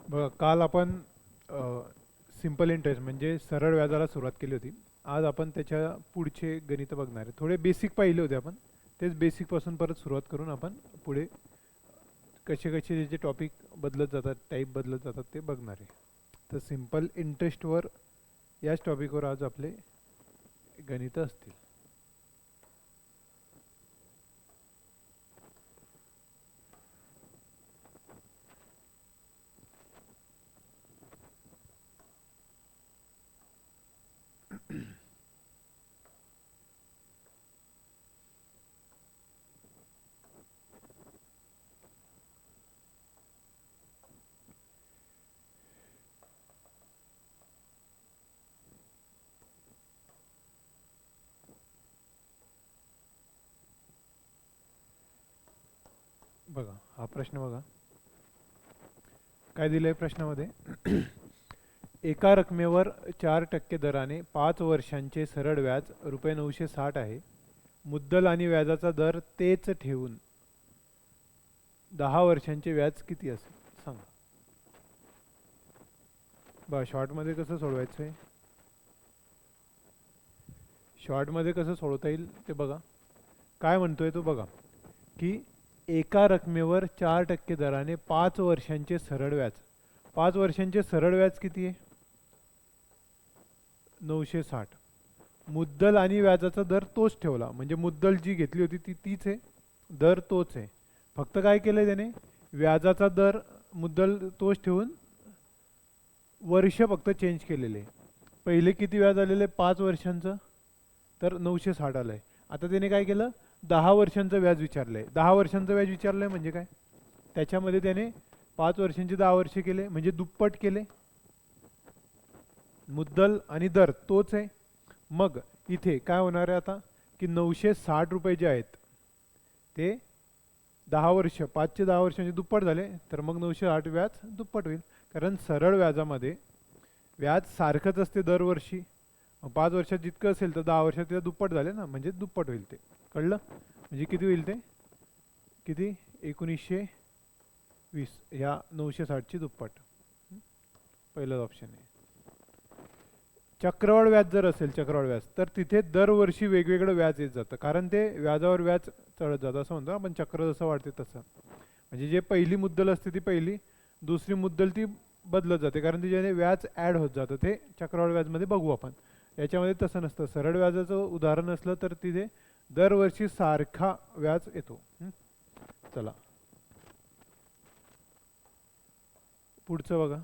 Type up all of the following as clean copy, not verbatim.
बघा, काल आपण सिंपल इंटरेस्ट म्हणजे सरळ व्याजाला सुरुवात केली होती. आज आपण त्याच्या पुढचे गणित बघणार आहे. थोडे बेसिक पाहिले होते आपण. तेच बेसिकपासून परत सुरुवात करून आपण पुढे कसे कसे त्याचे टॉपिक बदलत जातात, टाईप बदलत जातात ते बघणार आहे. तर सिंपल इंटरेस्टवर याच टॉपिकवर आज आपले गणित असतील. बघा, हा प्रश्न बघा. काय दिलंय प्रश्नामध्ये? एका रकमेवर 4% दराने 5 वर्षांचे सरळ व्याज ₹960 आहे. मुद्दल आणि व्याजाचा दर तेच ठेवून 10 वर्षांचे व्याज किती असेल सांगा. बघा, शॉर्टमध्ये कसं सोडवायचं आहे? शॉर्टमध्ये कसं सोडवता येईल ते बघा. काय म्हणतोय तो बघा, की एका रकमेवर 4% दराने 5 वर्षांचे सरळ व्याज. 5 वर्षांचे सरळ व्याज किती आहे? 960. मुद्दल आणि व्याजाचा दर तोच ठेवला, म्हणजे मुद्दल जी घेतली होती ती तीच आहे, दर तोच आहे. फक्त काय केलं त्याने? व्याजाचा दर मुद्दल तोच ठेवून वर्ष फक्त चेंज केलेले. पहिले किती व्याज आलेलं आहे 5 वर्षांचं? तर 960 आलं आहे. आता त्याने काय केलं? 10 वर्षांचं व्याज विचारलं आहे. 10 वर्षांचं व्याज विचारलं आहे म्हणजे काय? त्याच्यामध्ये त्याने 5 वर्षांचे 10 वर्ष केले, म्हणजे दुप्पट केले. मुद्दल आणि दर तोच आहे. मग इथे काय होणार आहे आता, की 960 रुपये जे आहेत ते 10 वर्ष, 5 चे 10 वर्षांचे दुप्पट झाले, तर मग 960 व्याज दुप्पट होईल. कारण सरळ व्याजामध्ये व्याज सारखंच असते दरवर्षी. 5 वर्षात जितकं असेल तर 10 वर्षात ते दुप्पट झाले ना, म्हणजे दुप्पट होईल ते. कळलं? म्हणजे किती होईल ते? किती? 1920 ह्या 960ची दुप्पट. पहिलाच ऑप्शन आहे. चक्रवाढ व्याज जर असेल, चक्रवाढ व्याज, तर तिथे दरवर्षी वेगवेगळं व्याज येत जातं, कारण ते व्याजावर व्याज चढत जातं असं म्हणतो आपण. चक्र जसं वाढते तसं. म्हणजे जे पहिली मुद्दल असते ती पहिली, दुसरी मुद्दल ती बदलत जाते, कारण तिच्याने व्याज ॲड होत जातं. ते चक्रवाढ व्याजमध्ये बघू आपण. याच्यामध्ये तसं नसतं. सरळ व्याजाचं उदाहरण असलं तर तिथे दरवर्षी सारखा व्याज येतो. चला पुढचं बघा.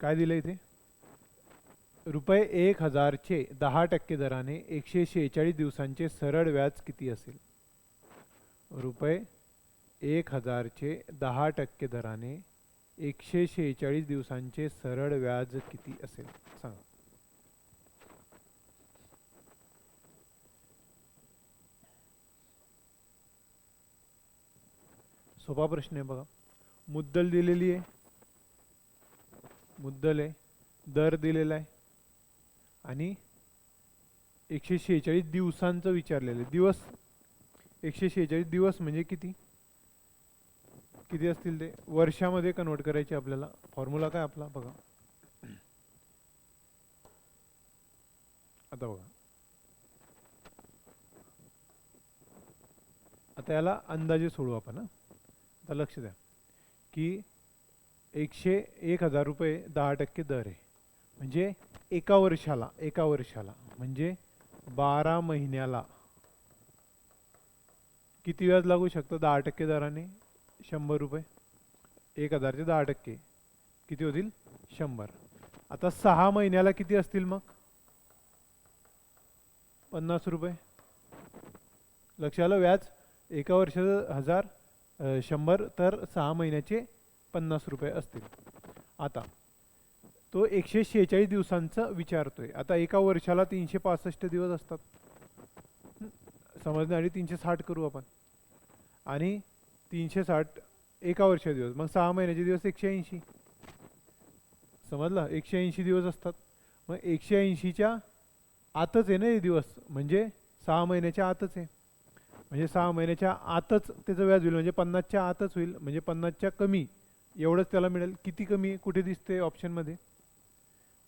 काय दिलं इथे? ₹1000चे 10% दराने 146 दिवसांचे सरळ व्याज किती असेल? ₹1000चे 10% दराने 146 दिवसांचे सरळ व्याज किती असेल सांगा. सोपा प्रश्न आहे बघा. मुद्दल दिलेली आहे, मुद्दल आहे, दर दिलेला आहे, आणि 146 दिवसांचं विचारलेलं आहे. दिवस 146 दिवस म्हणजे किती? किती असतील ते? वर्षामध्ये कन्वर्ट करायचे आपल्याला. फॉर्म्युला काय आपला बघा. आता बघा, आता याला अंदाजे सोडू आपण. आता लक्ष द्या की 1,000 रुपये 10% दर आहे, म्हणजे एका वर्षाला म्हणजे 12 महिन्याला किती व्याज लागू शकतं 10% दराने? 100 रुपये. 1,000चे 10% किती होतील? 100. आता 6 महिन्याला किती असतील मग? 50 रुपये. लक्ष आलं? व्याज एका वर्षाचं 1000, 100, तर 6 महिन्याचे 50 रुपये असतील. आता तो 146 दिवसांचं विचारतोय. आता एका वर्षाला 365 दिवस असतात, समजण्यासाठी 360 करू आपण. आणि 360 एका वर्षाचे दिवस, मग 6 महिन्याचे दिवस 180. समजलं? 180 दिवस असतात. मग 180च्या आतच आहे ना हे दिवस, म्हणजे 6 महिन्याच्या आतच आहे. म्हणजे 6 महिन्याच्या आतच त्याचं व्याज होईल, म्हणजे 50च्या आतच होईल, म्हणजे 50च्या कमी एवढंच त्याला मिळेल. किती कमी कुठे दिसते ऑप्शनमध्ये?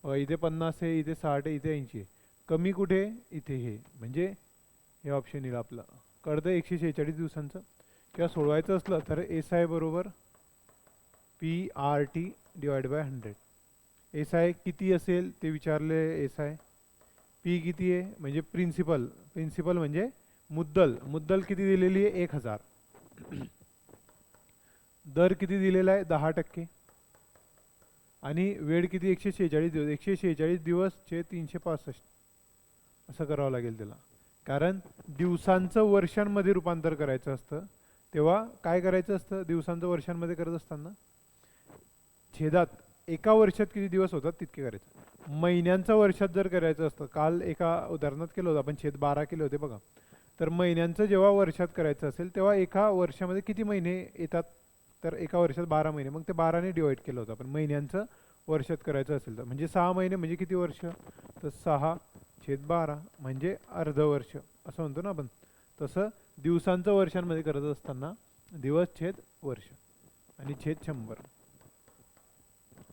इथे 50 आहे, इथे 60 आहे, इथे 80 आहे. कमी कुठे? इथे हे, म्हणजे हे ऑप्शन येईल आपलं. कळतं 146 दिवसांचं. किंवा सोडवायचं असलं तर SI बरोबर PRT डिवाइड बाय 100. SI किती असेल ते विचारले. SI P किती आहे म्हणजे प्रिन्सिपल, प्रिन्सिपल म्हणजे मुद्दल. मुद्दल किती दिलेली आहे? 1000. दर किती दिलेला आहे? 10%. आणि वेळ किती? 146 दिवस. 146 दिवस चे 365 असं करावं लागेल त्याला. कारण दिवसांचं वर्षांमध्ये रूपांतर करायचं असतं, तेव्हा काय करायचं असतं? दिवसांचं वर्षांमध्ये करत असताना छेदात एका वर्षात किती दिवस होतात तितके करायचं. महिन्यांचं वर्षात जर करायचं असतं, काल एका उदाहरणात केलं होतं आपण, छेद 12 केले होते बघा. तर महिन्यांचं जेव्हा वर्षात करायचं असेल तेव्हा एका वर्षामध्ये किती महिने येतात? तर एका वर्षात 12 महिने. मग ते 12ने डिवाइड केलं होतं आपण. महिन्यांचं वर्षात करायचं असेल तर, म्हणजे 6 महिने म्हणजे किती वर्ष? तर 6/12 म्हणजे अर्ध वर्ष असं म्हणतो ना आपण. तसं दिवसांचं वर्षांमध्ये करत असताना दिवस छेद वर्ष आणि छेद 100.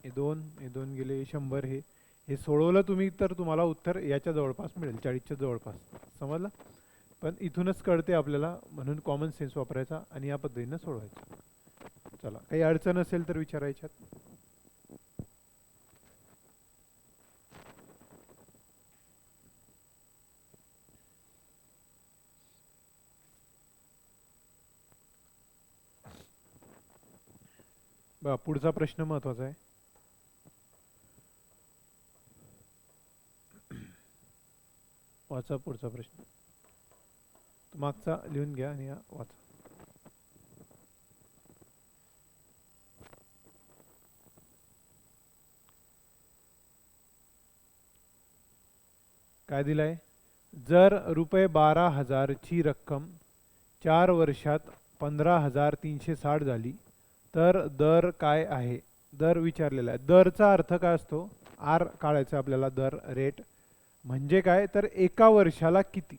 हे दोन गेले 100. हे सोडवलं तुम्ही तर तुम्हाला उत्तर याच्या जवळपास मिळेल, 40च्या जवळपास. समजलं? पण इथूनच कळते आपल्याला, म्हणून कॉमन सेन्स वापरायचा आणि या पद्धतीनं सोडवायचं. चला, काही अडचण असेल तर विचारायच्यात. बघा पुढचा प्रश्न महत्वाचा आहे. वाचा पुढचा प्रश्न. मागचा लिहून घ्या आणि वाचा. काय दिलाय? जर ₹12,000 ची रक्कम 4 वर्षात 15,360 झाली तर दर काय आहे? दर विचारलेला आहे. दरचा अर्थ काय असतो? आर काढायचा आपल्याला. दर, रेट म्हणजे काय? तर एका वर्षाला किती,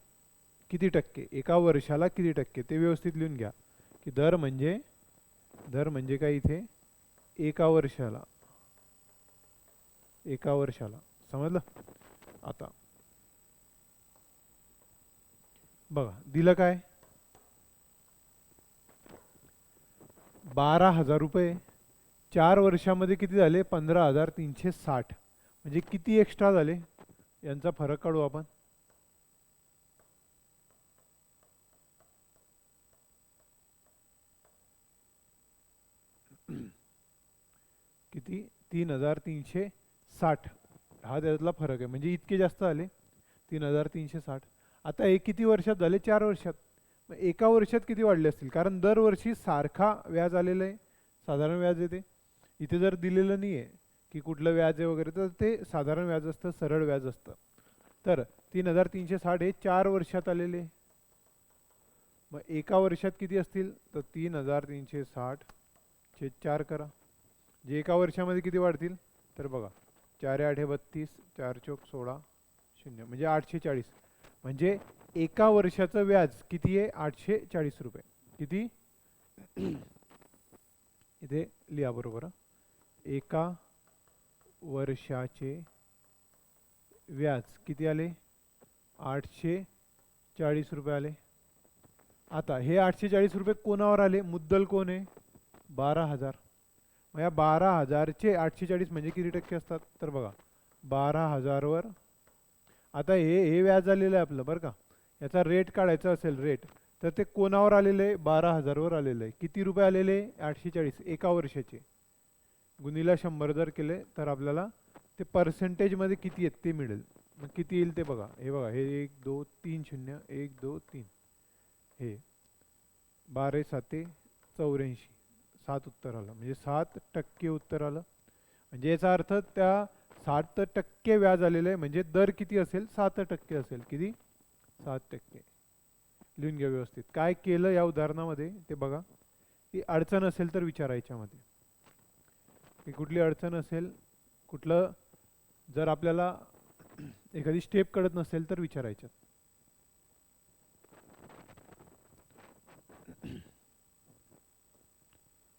किती टक्के, एका वर्षाला किती टक्के, ते व्यवस्थित लिहून घ्या. की दर म्हणजे काय? इथे एका वर्षाला, एका वर्षाला. समजलं? आता बघा दिलं काय? 12,000 रुपये 4 वर्षामध्ये किती झाले? 15,360. म्हणजे किती एक्स्ट्रा झाले? यांचा फरक काढू आपण. किती? 3,360. हा त्यातला फरक आहे, म्हणजे इतके जास्त आले 3,360. आता हे किती वर्षात झाले? 4 वर्षात. मग एका वर्षात किती वाढले असतील? कारण दरवर्षी सारखा व्याज आलेलं आहे, साधारण व्याज येते. इथे जर दिलेलं नाही आहे की कुठलं व्याज आहे वगैरे, तर ते साधारण व्याज असतं, सरळ व्याज असतं. तर 3,360 हे 4 वर्षात आलेले. मग एका वर्षात किती असतील? तर 3,360 छेद 4 करा. जे एका वर्षामध्ये किती वाढतील? तर बघा, 4 8 32, 4 चौक 16, 0 म्हणजे 840. म्हणजे एका वर्षाचं व्याज किती आहे? 840 रुपये. किती? इथे लिहा बरोबर. एका वर्षाचे व्याज किती आले? 840 रुपये आले. आता हे 840 रुपये कोणावर आले? मुद्दल कोण आहे? 12,000. मग या 12,000चे 840 म्हणजे किती टक्के असतात? तर बघा 12,000 वर, आता हे व्याज आलेलं आहे आपलं बरं का. याचा रेट काढायचा असेल, रेट, तर ते कोणावर आलेलं आहे? 12,000 वर आलेलं आहे. किती रुपये आलेले? 840 एका वर्षाचे. गुणिले 100 जर केले तर आपल्याला ते पर्सेंटेजमध्ये किती आहेत ते मिळेल. मग किती येईल ते बघा. हे बघा, हे 1 2 3 0 1 2 3, हे 12 7 84, 7 उत्तर आलं. म्हणजे 7% उत्तर आलं. म्हणजे याचा अर्थ त्या 7% व्याज आलेलं आहे. म्हणजे दर किती असेल? 7% असेल. किती? 7%. लिहून घ्या व्यवस्थित. काय केलं या उदाहरणामध्ये ते बघा. की अडचण असेल तर विचारायच्या मध्ये, की कुठली अडचण असेल, कुठलं जर आपल्याला एखादी स्टेप कळत नसेल तर विचारायच्या.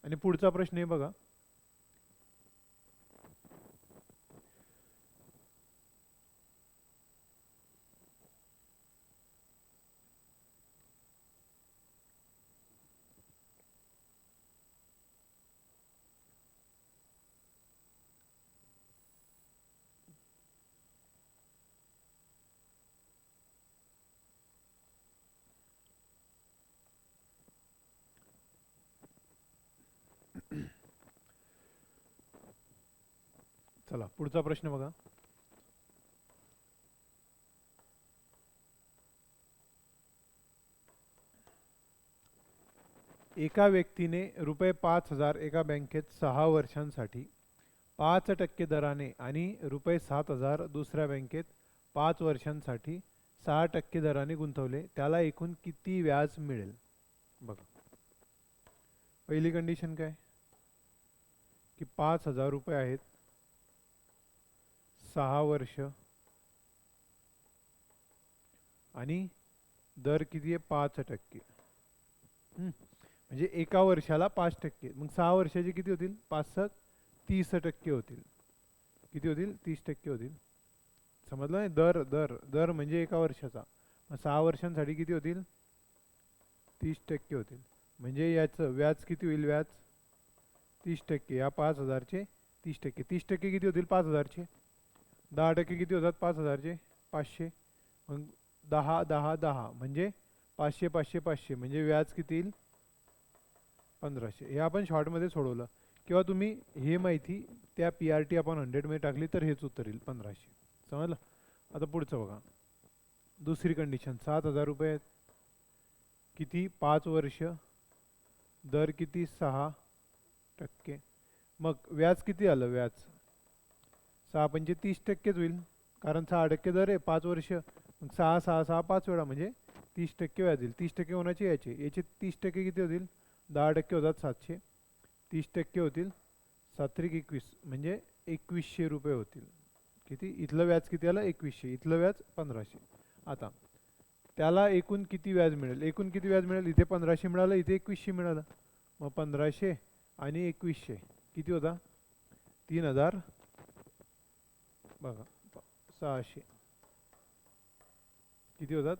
आणि पुढचा प्रश्न आहे बघा, चला पुढचा प्रश्न बघा. एका व्यक्तीने ₹5,000 एका बँकेत 6 वर्षांसाठी 5% दराने आणि ₹7,000 दुसऱ्या बँकेत 5 वर्षांसाठी 6% दराने गुंतवले, त्याला एकूण किती व्याज मिळेल? बघा, पहिली कंडिशन काय की ₹5,000 आहेत, 6 वर्ष, आणि दर किती आहे? 5%. म्हणजे एका वर्षाला 5%, मग 6 वर्षाचे किती होतील? 5 × 6 = 30% होतील. किती होतील? 30% होतील. समजलं नाही? दर दर दर म्हणजे एका वर्षाचा, मग 6 वर्षांसाठी किती होतील? 30% होतील. म्हणजे याचं व्याज किती होईल? व्याज 30%. या 5,000चे 30%. 30% किती होतील 5,000चे? 10% किती होतात 5,000चे? 500. मग 10 10 10 म्हणजे 500 500 500, म्हणजे व्याज किती येईल? 1,500. हे आपण शॉर्टमध्ये सोडवलं, किंवा तुम्ही हे माहिती त्या PRT आपण 100 मध्ये टाकली तर हेच उत्तर येईल 1,500. समजलं? आता पुढचं बघा, दुसरी कंडिशन. ₹7,000 आहेत, किती? 5 वर्ष, दर किती? 6%. मग व्याज किती आलं? व्याज 6 × 30%च होईल, कारण 6% दर आहे, 5 वर्ष, मग 6 6 6 5 वेळा, म्हणजे 30% व्याज येईल. 30% होण्याचे याचे 30% किती होतील? 10% होतात 700. 30% होतील 7 × 21, म्हणजे ₹2,100 होतील. किती? इथलं व्याज किती आलं? 2,100. इथलं व्याज 1,500. आता त्याला एकूण किती व्याज मिळेल? एकूण किती व्याज मिळेल? इथे 1,500 मिळालं, इथे 2,100 मिळालं. मग 1,500 आणि 2,100 किती होता? 3,000. बघा 600 किती होतात?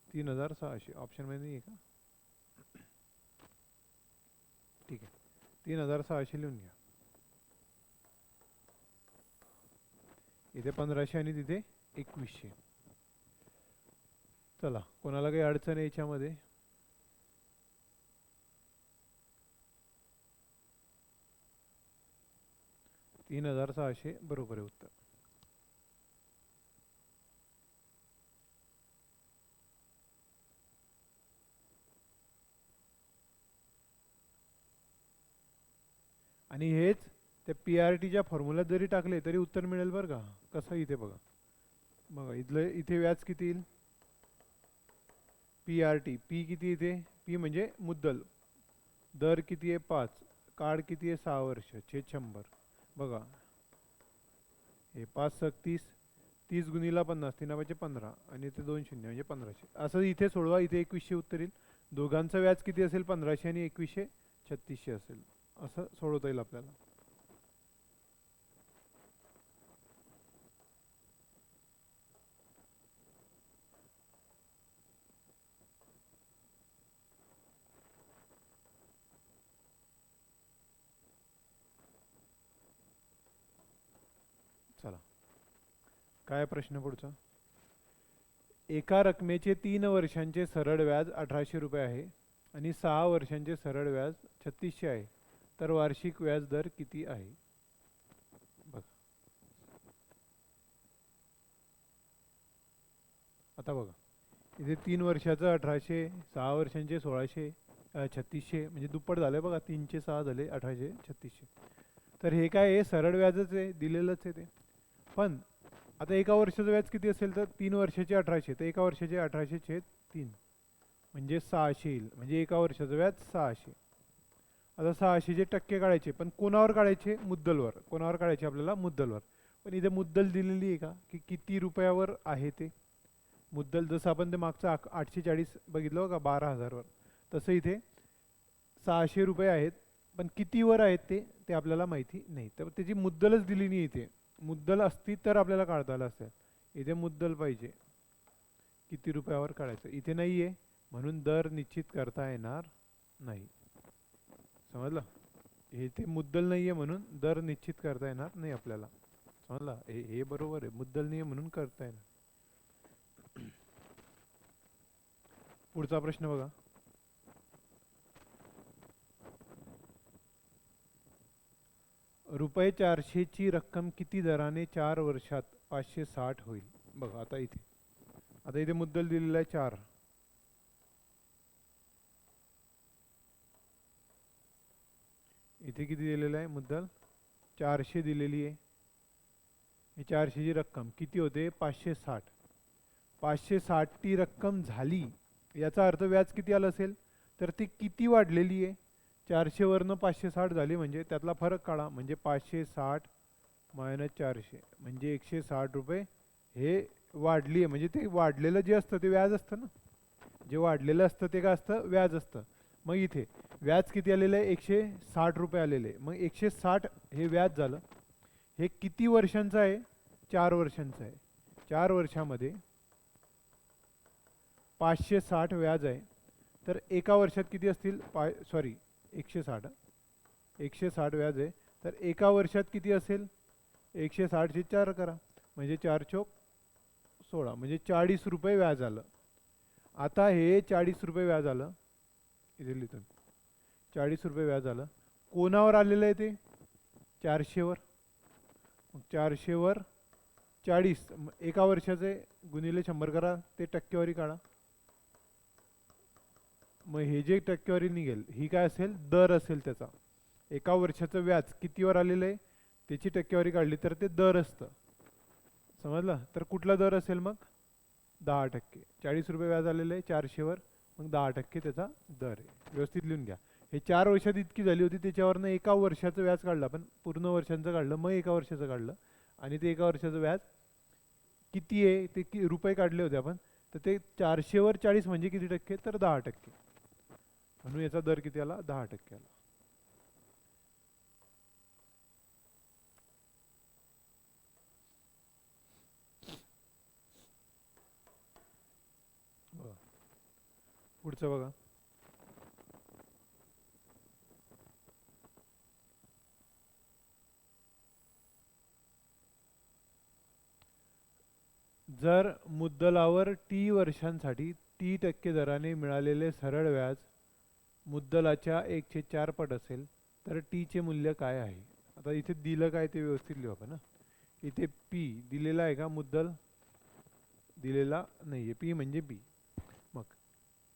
3,600. ऑप्शनमध्ये नाही आहे का? ठीक आहे, 3,600 लिहून घ्या. इथे 1,500 आणि तिथे 2,100. चला, कोणाला काही अडचण आहे याच्यामध्ये? $3,600 बरोबर आहे उत्तर. आणि हेच त्या PRTच्या फॉर्म्युल्यात जरी टाकले तरी उत्तर मिळेल बरं का. कसं? इथे बघा, बघा इथलं इथे व्याज किती येईल? PRT, P किती इथे? P म्हणजे मुद्दल. दर किती आहे? 5. काळ किती आहे? 6 वर्ष, छेद 100. बघा, हे 5 × 30, 30 × 50, 3 × 15, आणि इथे 2 शून्य म्हणजे 1,500. असं इथे सोडवा, इथे 2,100 उत्तर येईल. दोघांचं व्याज किती असेल? 1,500 आणि 2,100 3,600 असेल. असं सोडवता येईल आपल्याला. चला, काय प्रश्न पुढचा? एका रकमेचे 3 वर्षांचे सरळ व्याज ₹1,800 आहे आणि 6 वर्षांचे सरळ व्याज 3,600 आहे, तर वार्षिक व्याज दर किती आहे? बघा, आता बघा, इथे 3 वर्षाचं 1,800, 6 वर्षांचे 1,600, 3,600, म्हणजे दुप्पट झाले बघा. 3 × 6 झाले 1,800, 3,600. तर हे काय आहे? सरळ व्याजच आहे, दिलेलंच आहे ते. पण आता एका वर्षाचं व्याज किती असेल? तर 3 वर्षाचे 1,800, तर एका वर्षाचे 1,800 छेद 3, म्हणजे 600 येईल. म्हणजे एका वर्षाचं व्याज 600. आता 600चे टक्के काढायचे, पण कोणावर काढायचे? मुद्दलवर. कोणावर काढायचे आपल्याला? मुद्दलवर. पण इथे मुद्दल दिलेली आहे का की किती रुपयावर आहे ते मुद्दल? जसं आपण ते मागचं 840 बघितलं का 12,000वर, तसं इथे ₹600 आहेत पण किती वर आहेत ते ते आपल्याला माहिती नाही. तर त्याची मुद्दलच दिली नाही इथे. मुद्दल असती तर आपल्याला काढता आलं असतं. इथे मुद्दल पाहिजे, किती रुपयावर काढायचं. इथे नाही आहे म्हणून दर निश्चित करता येणार नाही. समजलं? इथे मुद्दल नाही आहे म्हणून दर निश्चित करता येणार नाही आपल्याला. समजलं? हे बरोबर आहे, मुद्दल नाही आहे म्हणून करता येणार. पुढचा प्रश्न बघा. रुपये 400 ची रक्कम किती दराने 4 वर्षात 560 होईल? बघा आता इथे मुद्दल दिलेला आहे 4. इथे किती दिलेलं आहे मुद्दल? 400 दिलेली आहे. ही 400 ची रक्कम किती होते? 560. 560 ती रक्कम झाली याचा अर्थ व्याज किती आलं असेल? तर ती किती वाढलेली आहे? 400 वरनं 560 झाली म्हणजे त्यातला फरक काढा. म्हणजे 560 मायनस 400 म्हणजे 160 रुपये हे वाढली आहे. म्हणजे ते वाढलेलं जे असतं ते व्याज असतं ना. जे वाढलेलं असतं ते काय असतं? व्याज असतं. मग इथे व्याज किती आलेलं आहे? 160 रुपये आलेले आहे. मग 160 हे व्याज झालं. हे किती वर्षांचं आहे? 4 वर्षांचं आहे. 4 वर्षामध्ये 560 व्याज आहे. तर एका वर्षात किती असतील? 160. 160 व्याज आहे. तर एका वर्षात किती असेल? 160 चे 4 करा म्हणजे 4 चोक 16 म्हणजे 40 रुपये व्याज आलं. आता हे 40 रुपये व्याज आलं. इथे लिहितो 40 रुपये व्याज आलं. कोणावर आलेलं आहे ते? 400 वर. मग 400 वर 40 एका वर्षाचे गुणिले 100 करा, ते टक्केवारी काढा. मग हे जे टक्केवारी निघेल ही काय असेल? दर असेल त्याचा. एका वर्षाचं व्याज कितीवर आलेलं आहे त्याची टक्केवारी काढली तर ते दर असतं. समजलं? तर कुठला दर असेल मग? 10%. 40 रुपये व्याज आलेलं आहे 400 वर, मग 10% त्याचा दर आहे. व्यवस्थित लिहून घ्या. हे 4 वर्षात इतकी झाली होती त्याच्यावरनं एका वर्षाचं व्याज काढलं आपण, पूर्ण वर्षांचं काढलं, मग एका वर्षाचं काढलं आणि ते एका वर्षाचं व्याज किती आहे ते रुपये काढले होते आपण. तर ते 400 वर 40 म्हणजे किती टक्के? तर 10%. म्हणून याचा दर किती आला? 10% आला. पुढचं बघा. जर मुद्दलावर टी वर्षांसाठी T% दराने मिळालेले सरळ व्याज मुद्दलाच्या 1/4 पट असेल तर टी चे मूल्य काय आहे? आता इथे दिलं काय ते व्यवस्थित लिहू आपण. इथे पी दिलेला आहे का? मुद्दल दिलेला नाहीये. पी म्हणजे बी. मग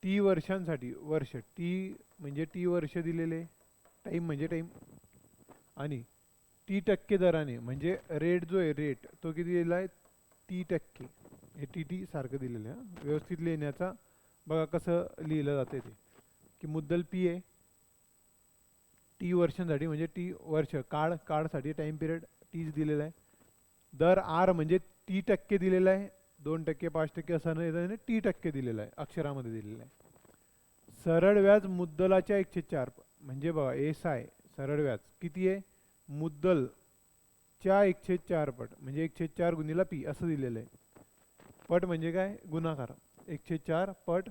टी वर्षांसाठी, वर्ष टी म्हणजे टी वर्ष दिलेले, टाईम म्हणजे टाईम, आणि T% दराने म्हणजे रेट जो आहे रेट तो किती दिलेला आहे? 30%. हे टी सारखं दिलेलं आहे. व्यवस्थित लिहिण्याचा बघा कसं लिहिलं जाते ते, की मुद्दल पी आहे, टी वर्षांसाठी म्हणजे टी वर्ष, काळसाठी टाइम पिरियड टीच दिलेला आहे. दर आर म्हणजे T% दिलेला आहे. 2%, 5% असं नाही, T% दिलेला आहे, अक्षरामध्ये दिलेला आहे. सरळ व्याज मुद्दलाच्या 1/4 म्हणजे बघा SI सरळ व्याज किती आहे? मुद्दल च्या 1/4 पट म्हणजे 1/4 गुणिला पी असं दिलेलं आहे. पट म्हणजे काय? गुणाकार. 1/4 पट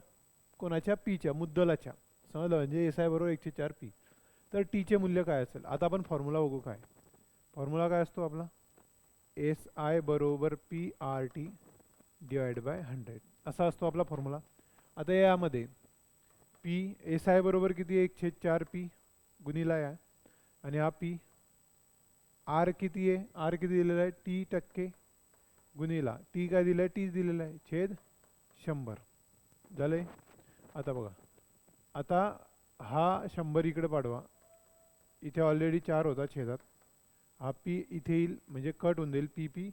कोणाच्या? पीच्या, मुद्दलाच्या. समजलं? म्हणजे SI बरोबर 1/4 पी. तर टीचे मूल्य काय असेल? आता आपण फॉर्म्युला बघू. काय फॉर्म्युला काय असतो आपला? SI बरोबर PRT डिवाइड बाय 100 असा असतो आपला फॉर्म्युला. आता यामध्ये पी SI बरोबर किती आहे? 1/4 पी गुणिला या, आणि हा पी. आर किती आहे? आर किती दिलेला आहे? T% गुणिला टी काय दिलं आहे? टीच दिलेला आहे, छेद 100 झाले. आता बघा, आता हा 100 इकडे पाठवा. इथे ऑलरेडी 4 होता छेदात. हा पी इथे येईल म्हणजे कट होऊन जाईल, पी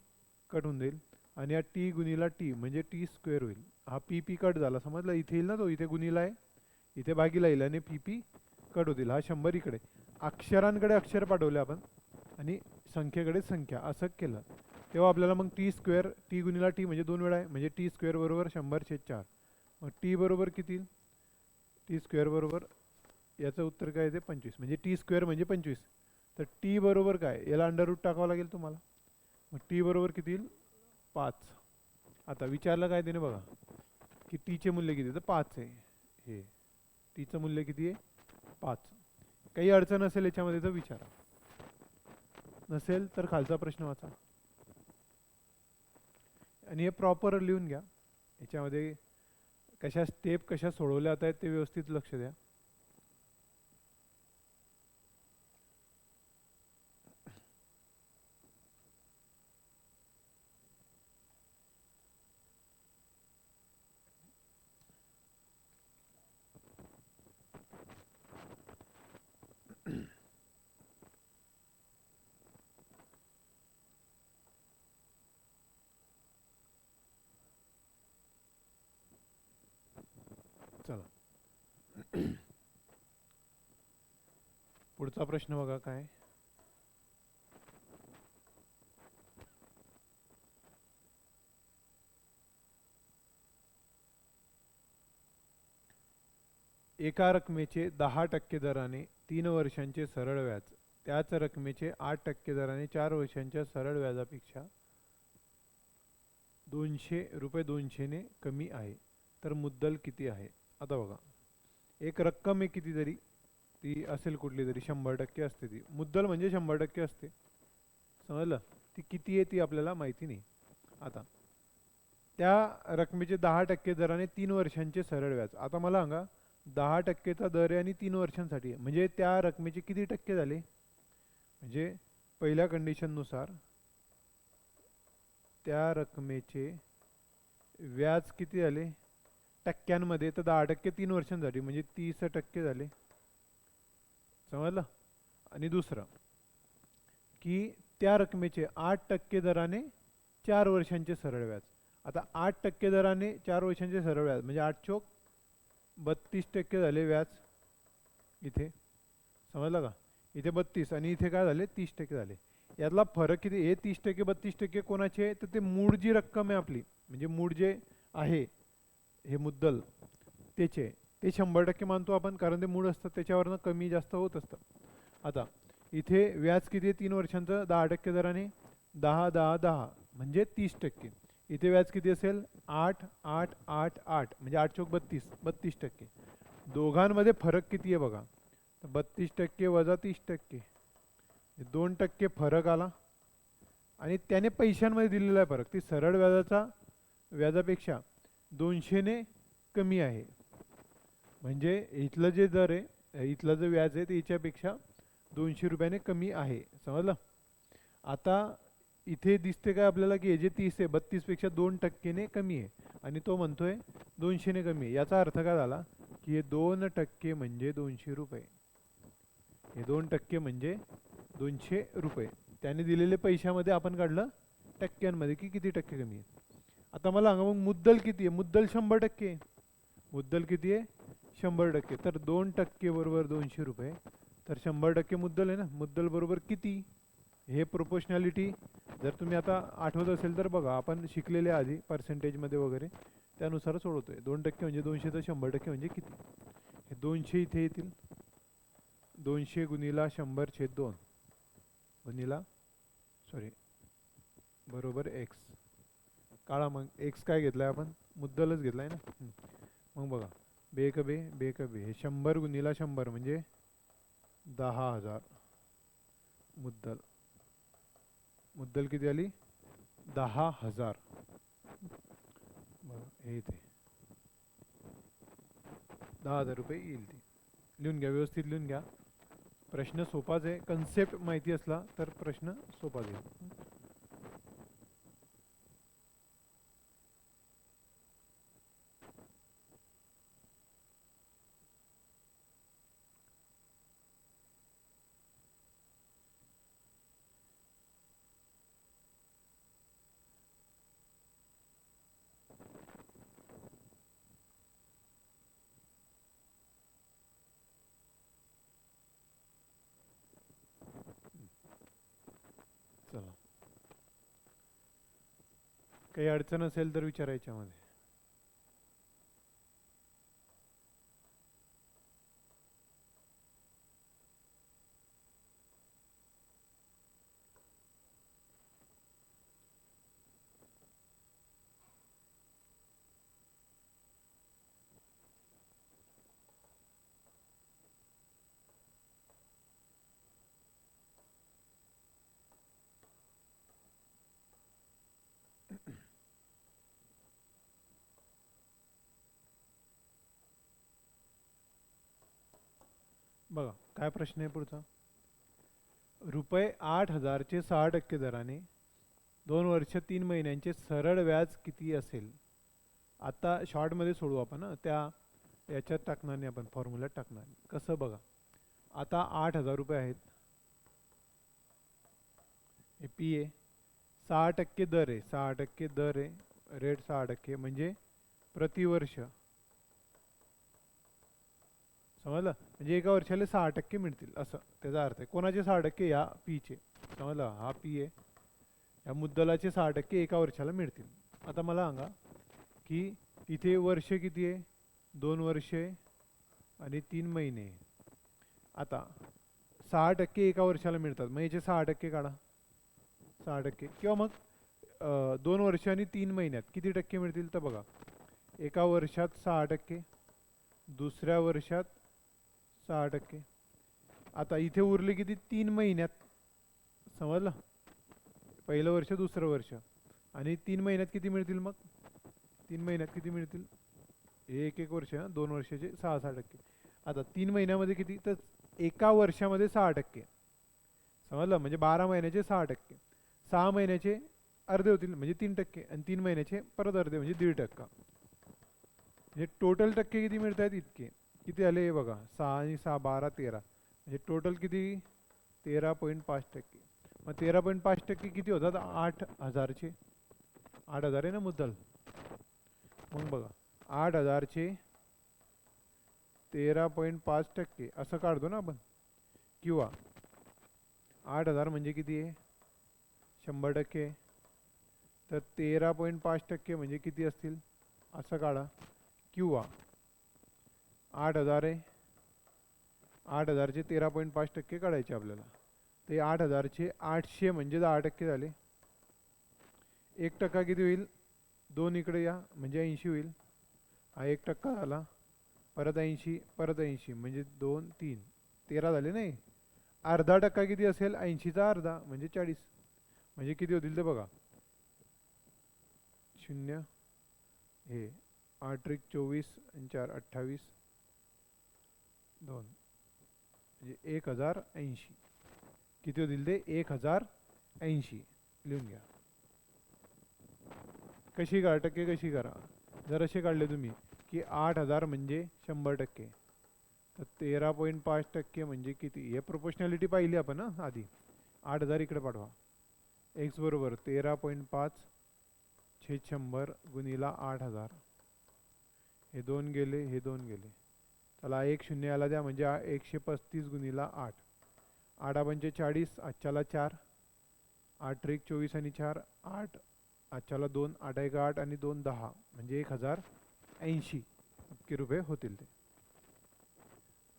कट होऊन जाईल, आणि हा टी गुणिला टी म्हणजे T² होईल. हा पी कट झाला. समजलं? इथे येईल ना, तो इथे गुणिला आहे, इथे भागीला येईल आणि पी कट होतील. हा 100 इकडे. अक्षरांकडे अक्षर पाठवले आपण आणि संख्येकडे संख्या असं केलं तेव्हा आपल्याला मग T², टी गुणिला टी म्हणजे 2 वेळा आहे, म्हणजे T² बरोबर 100/4. मग टी बरोबर किती? T² बरोबर याचं उत्तर काय येते 25, म्हणजे टी स्क्वेअर म्हणजे 25. तर टी बरोबर काय, याला अंडर रूट टाकावं लागेल तुम्हाला. मग टी बरोबर किती येईल 5. आता विचारलं काय त्याने बघा की टीचे मूल्य किती, तर 5 आहे. हे टीचं मूल्य किती आहे 5. काही अडचण असेल याच्यामध्ये तर विचारा, नसेल तर खालचा प्रश्न वाचा आणि हे प्रॉपर लिहून घ्या. याच्यामध्ये कशा स्टेप कशा सोडवल्या जात आहेत ते व्यवस्थित लक्ष द्या. चला पुढचा प्रश्न बघा काय. एका रकमेचे 10% दराने 3 वर्षांचे सरळ व्याज त्याच रकमेचे 8% दराने 4 वर्षांच्या सरळ व्याजापेक्षा 200 रुपये 200 ने कमी आहे, तर मुद्दल किती आहे. आता बघा, एक रक्कम आहे कितीतरी, ती असेल कुठली तरी 100% असते, ती मुद्दल म्हणजे 100% असते, समजलं. ती किती आहे ती आपल्याला माहिती नाही. आता त्या रकमेचे 10% दराने 3 वर्षांचे सरळ व्याज. आता मला सांगा 10%चा दर आहे आणि 3 वर्षांसाठी आहे, म्हणजे त्या रकमेचे किती टक्के झाले. म्हणजे पहिल्या कंडिशननुसार त्या रकमेचे व्याज किती झाले टक्क्यांमध्ये, तर 10% 3 वर्षांसाठी म्हणजे 30% झाले, समजलं. आणि दुसरं की त्या रकमेचे 8% दराने 4 वर्षांचे सरळ व्याज. आता 8% दराने 4 वर्षांचे सरळ व्याज म्हणजे 8 चोक 32% झाले व्याज इथे, समजलं का. इथे 32 आणि इथे काय झाले 30% झाले. यातला फरक किती, हे 30% 32% कोणाचे, तर ते मूळ जी रक्कम आहे आपली, म्हणजे मूळ जे आहे हे मुद्दल त्याचे, ते 100% मानतो आपण, कारण ते मूळ असतं त्याच्यावरनं कमी जास्त होत असतं. आता इथे व्याज किती आहे 3 वर्षांचं 10% दराने, 10 10 10 म्हणजे 30%. इथे व्याज किती असेल 8 8 8 8 म्हणजे 8 चोक 32 32%. दोघांमध्ये फरक किती आहे बघा, 32% वजा 30%, 2% फरक आला. आणि त्याने पैशांमध्ये दिलेला आहे फरक, ती सरळ व्याजापेक्षा 200 ने कमी आहे, म्हणजे इथलं जे दर आहे, इथलं जे व्याज आहे ते याच्यापेक्षा 200 रुपयाने कमी आहे, समजलं. आता इथे दिसते काय आपल्याला की हे जे 30 आहे 32 पेक्षा 2% ने कमी आहे, आणि तो म्हणतोय 200 ने कमी आहे. याचा अर्थ काय झाला की हे 2% म्हणजे 200 रुपये, हे 2% म्हणजे 200 रुपये. त्याने दिलेले पैशामध्ये आपण काढलं टक्क्यांमध्ये की किती टक्के कमी आहे. आता मला सांगा मग मुद्दल किती आहे, मुद्दल 100%, मुद्दल किती आहे 100%, तर 2% बरोबर 200 रुपये, तर 100% मुद्दल आहे ना. मुद्दल बरोबर किती, हे प्रोपोर्शनॅलिटी जर तुम्ही आता आठवत असेल तर बघा, आपण शिकलेले आधी पर्सेंटेजमध्ये वगैरे, त्यानुसार सोडवतोय. 2% म्हणजे 200, तर 100% म्हणजे किती. हे 200 इथे येतील, 200 गुणिला 100/2 गुणिला सॉरी बरोबर एक्स. काढा मग, एक्स काय घेतलाय आपण, मुद्दलच घेतलाय ना. मग बघा बे हे 100 गुणिला 100 म्हणजे 10,000. मुद्दल मुद्दल किती आली 10,000. बघा हे इथे 10,000 रुपये येईल. ती लिहून घ्या, व्यवस्थित लिहून घ्या. प्रश्न सोपाच आहे, कन्सेप्ट माहिती असला तर प्रश्न सोपा जाईल. चला, काही अडचण असेल तर विचारायच्या मध्ये. बघा काय प्रश्न आहे पुढचा. रुपये 8,000चे 6% दराने 2 वर्ष 3 महिन्यांचे सरळ व्याज किती असेल. आता शॉर्टमध्ये सोडू आपण हं. त्या याच्यात टाकणार नाही, आपण फॉर्म्युल्यात टाकणार नाही. कसं बघा, आता 8,000 रुपये आहेत, हे पी आहे, 6% दर आहे, 6% दर आहे, रेट 6% म्हणजे प्रतिवर्ष, समजलं. म्हणजे एका वर्षाला 6% मिळतील असं त्याचा अर्थ आहे. कोणाचे 6%? या पीचे, समजलं. हा पी आहे, या मुद्दलाचे 6% एका वर्षाला मिळतील. आता मला सांगा की इथे वर्ष किती आहे, 2 वर्षे आणि 3 महिने. आता 6% एका वर्षाला मिळतात, मग याचे 6% काढा, 6%. किंवा मग 2 वर्ष आणि 3 महिन्यात किती टक्के मिळतील तर बघा, एका वर्षात 6%, दुसऱ्या वर्षात 6%. आता इथे उरले किती, 3 महिन्यात, समजलं. पहिलं वर्ष दुसरं वर्ष आणि 3 महिन्यात किती मिळतील मग, 3 महिन्यात किती मिळतील, एक एक वर्ष, 2 वर्षाचे 6-6%. आता 3 महिन्यामध्ये किती, तर एका वर्षामध्ये 6%, समजलं. म्हणजे 12 महिन्याचे 6%, 6 महिन्याचे अर्धे होतील म्हणजे 3%, आणि 3 महिन्याचे परत अर्धे म्हणजे 1.5%. म्हणजे टोटल टक्के किती मिळत आहेत इतके. किती आले हे बघा, 6 आणि 6 12 13, म्हणजे टोटल किती, 13.5%. मग 13.5% किती होतात, 8,000चे. 8,000 आहे ना मुद्दल. मग बघा 8,000चे 13.5% असं काढतो ना आपण. किंवा 8,000 म्हणजे किती आहे, 100%. तर 13.5% म्हणजे किती असतील असं काढा. किंवा 8,000 आहे, 8,000चे 13.5% काढायचे आपल्याला. ते 8,000चे 800 म्हणजे 10% झाले. 1% किती होईल, 2 इकडे या म्हणजे 80 होईल. हा 1% झाला, परत 80, परत 80 म्हणजे 2 3 13 झाले नाही. अर्धा टक्का किती असेल, 80चा अर्धा म्हणजे 40. म्हणजे किती होतील ते बघा, 0 हे 8 × 24 आणि 4 28, 2 म्हणजे 1080. किती होतील ते, 1080. लिहून घ्या. कशी करा, टक्के कशी करा. जर असे काढले तुम्ही की 8,000 म्हणजे 100%, तर 13.5% म्हणजे किती, हे प्रोपोर्शनॅलिटी पाहिली आपण ना आधी. 8,000 इकडे पाठवा, एक्स बरोबर 13.5/100 गुणिला 8,000. हे 2 गेले, हे 2 गेले, त्याला 1 0 याला द्या म्हणजे 135 गुणिला 8. 8 पंचे 40, आजच्याला 4, 8 × 24 आणि 4 8, आजच्याला 2, 8 1 8 आणि 2 10 म्हणजे 1080 इतके रुपये होतील ते.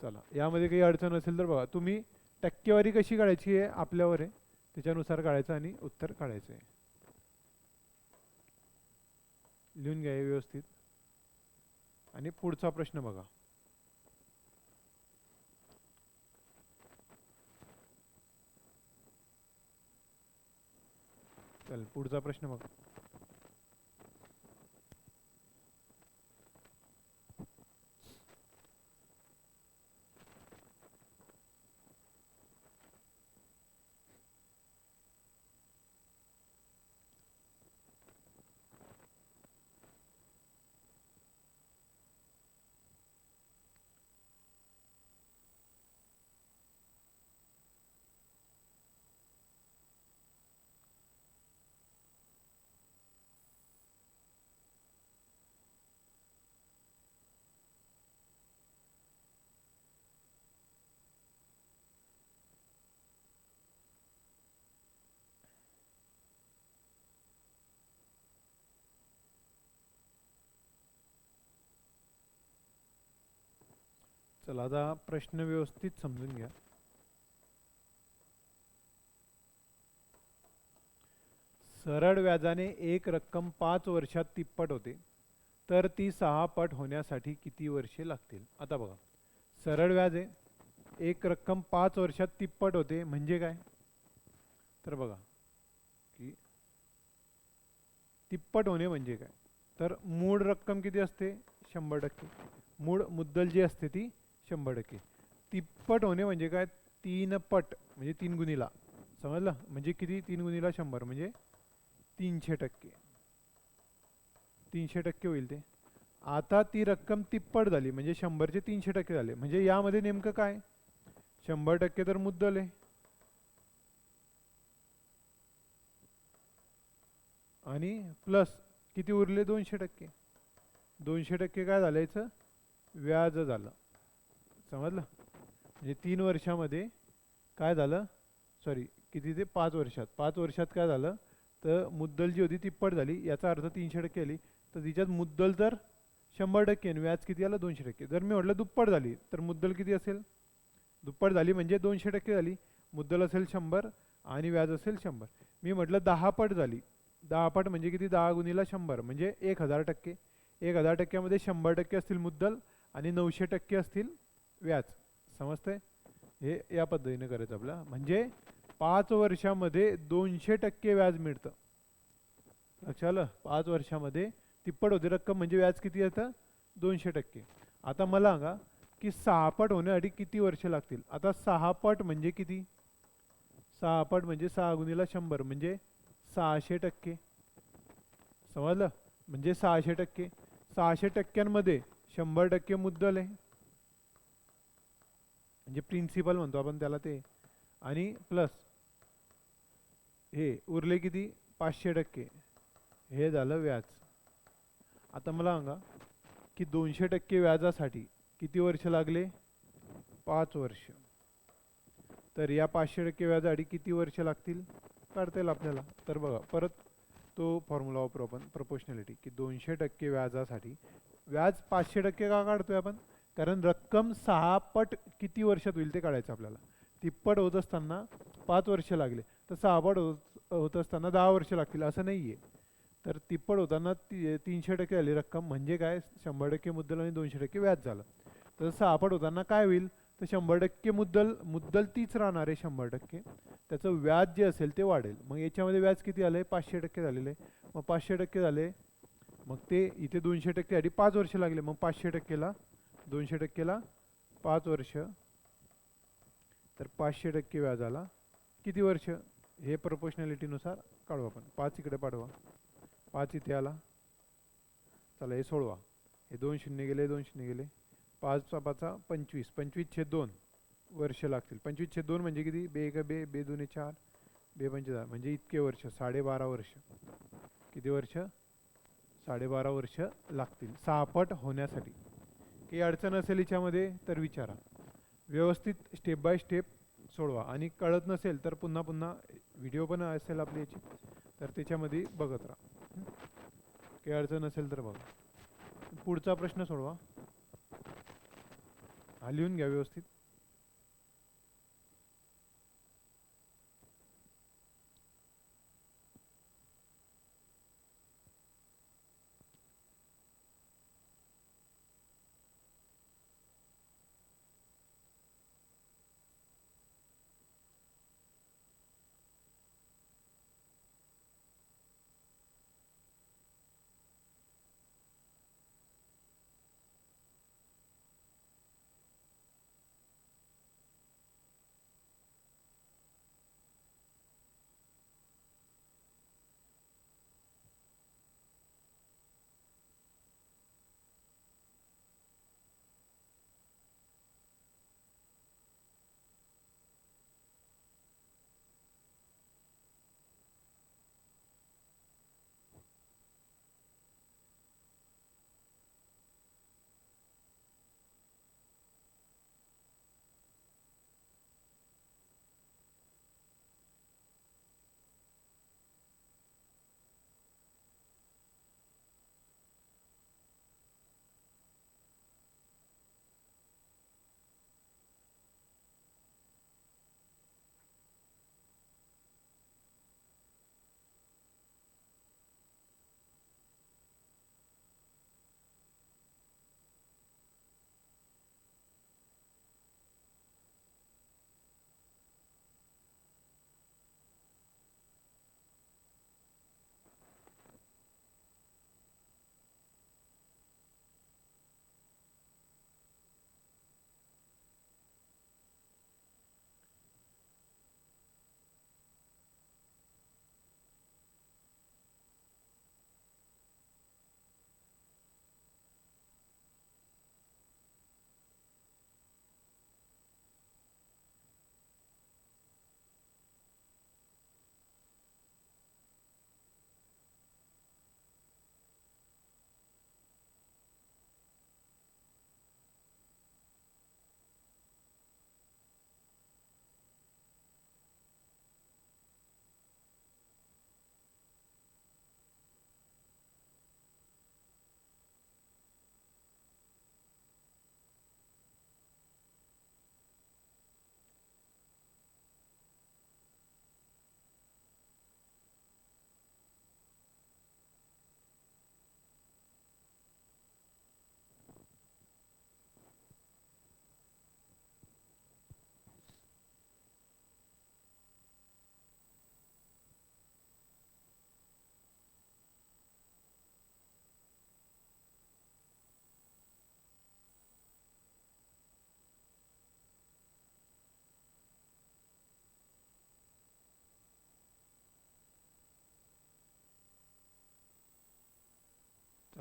चला, यामध्ये काही अडचण असेल तर बघा. तुम्ही टक्केवारी कशी काढायची आहे आपल्यावर आहे, त्याच्यानुसार काढायचं आणि उत्तर काढायचं आहे. लिहून घ्या हे व्यवस्थित. आणि पुढचा प्रश्न बघा. चल पुढचा प्रश्न बघा. चला आता प्रश्न व्यवस्थित समजून घ्या. सरळ व्याजाने एक रक्कम 5 वर्षात तिप्पट होते, तर ती 6 पट होण्यासाठी किती वर्षे लागतील. आता बघा, सरळ व्याज आहे, एक रक्कम 5 वर्षात तिप्पट होते म्हणजे काय, तर बघा की तिप्पट होणे म्हणजे काय, तर मूळ रक्कम किती असते, 100%. मूळ मुद्दल जी असते ती 100%. तिप्पट होणे म्हणजे काय, 3 पट म्हणजे 3 गुणीला, समजलं? म्हणजे किती, 3 गुणीला 100 म्हणजे 300%. 300% होईल ते. आता ती रक्कम तिप्पट झाली म्हणजे 100चे 300% झाले. म्हणजे यामध्ये नेमकं काय, 100% तर मुद्दल आहे आणि प्लस किती उरले, 200%. 200% काय झालं, याचं व्याज झालं. समजलं? म्हणजे 3 वर्षामध्ये काय झालं, सॉरी किती, ते 5 वर्षात, 5 वर्षात काय झालं, तर मुद्दल जी होती तिप्पट झाली. याचा अर्थ 300% आली, तर तिच्यात मुद्दल तर 100% आणि व्याज किती आलं, 200%. जर मी म्हटलं दुप्पट झाली तर मुद्दल किती असेल, दुप्पट झाली म्हणजे 200% झाली, मुद्दल असेल 100 आणि व्याज असेल 100. मी म्हटलं 10 पट झाली, 10 पट म्हणजे किती, 10 गुणीला 100 म्हणजे 1000%. 1000%मध्ये 100% असतील मुद्दल आणि 900% असतील व्याज. समजतंय? हे या पद्धतीने करायचं आपलं. म्हणजे 5 वर्षामध्ये 200% व्याज मिळतं. लक्षात आलं? 5 वर्षामध्ये तिप्पट होते रक्कम म्हणजे व्याज किती येतं, 200%. आता मला सांगा की 6 पट होण्यासाठी किती वर्ष लागतील. आता 6 पट म्हणजे किती, 6 पट म्हणजे 6 गुणीला 100 म्हणजे 600%. समजलं? म्हणजे 600%. 600%मध्ये 100% मुद्दल आहे, म्हणजे प्रिन्सिपल म्हणतो आपण त्याला ते, आणि प्लस हे उरले किती, 500%, हे झालं व्याज. आता मला सांगा की 200% व्याजासाठी किती वर्ष लागले, 5 वर्ष. तर या 500% व्याजासाठी किती वर्ष लागतील, काढता येईल आपल्याला. तर बघा परत तो फॉर्म्युला वापरू आपण, प्रपोर्शनॅलिटी, की 200% व्याजासाठी व्याज 500% का काढतोय आपण, कारण रक्कम 6 पट किती वर्षात होईल ते काढायचं आपल्याला. तिप्पट होत असताना 5 वर्ष लागले, तर 6 पट होत असताना 10 वर्ष लागतील असं नाही आहे. तर तिप्पट होताना 300% झाली रक्कम म्हणजे काय, 100% मुद्दल आणि 200% व्याज झालं. तर 6 पट होताना काय होईल, तर 100% मुद्दल तीच राहणार आहे 100%, त्याचं व्याज जे असेल ते वाढेल. मग याच्यामध्ये व्याज किती आलं आहे, 500% झालेलं आहे. मग 500% झाले, मग ते इथे 200% साठी 5 वर्ष लागले, मग 500%ला 200%ला 5 वर्ष, तर 500% व्याजाला किती वर्ष, हे प्रपोर्शनॅलिटीनुसार काढू आपण. 5 इकडे पाठवा, 5 इथे आला, चला हे सोडवा, हे 2 शून्य गेले, 2 शून्य गेले, 5 5 25, 25/2 वर्ष लागतील. 25/2 म्हणजे किती, बे एक बे, बे दोन्ही 4, बे पंचे 10, म्हणजे इतके वर्ष, 12.5 वर्ष. किती वर्ष, 12.5 वर्ष लागतील 6 पट होण्यासाठी. काही अडचण असेल याच्यामध्ये तर विचारा, व्यवस्थित स्टेप बाय स्टेप सोडवा, आणि कळत नसेल तर पुन्हा पुन्हा व्हिडिओ पण असेल आपली याची, तर त्याच्यामध्ये बघत राहा. काही अडचण असेल तर बघा. पुढचा प्रश्न सोडवा, हा लिहून घ्या व्यवस्थित.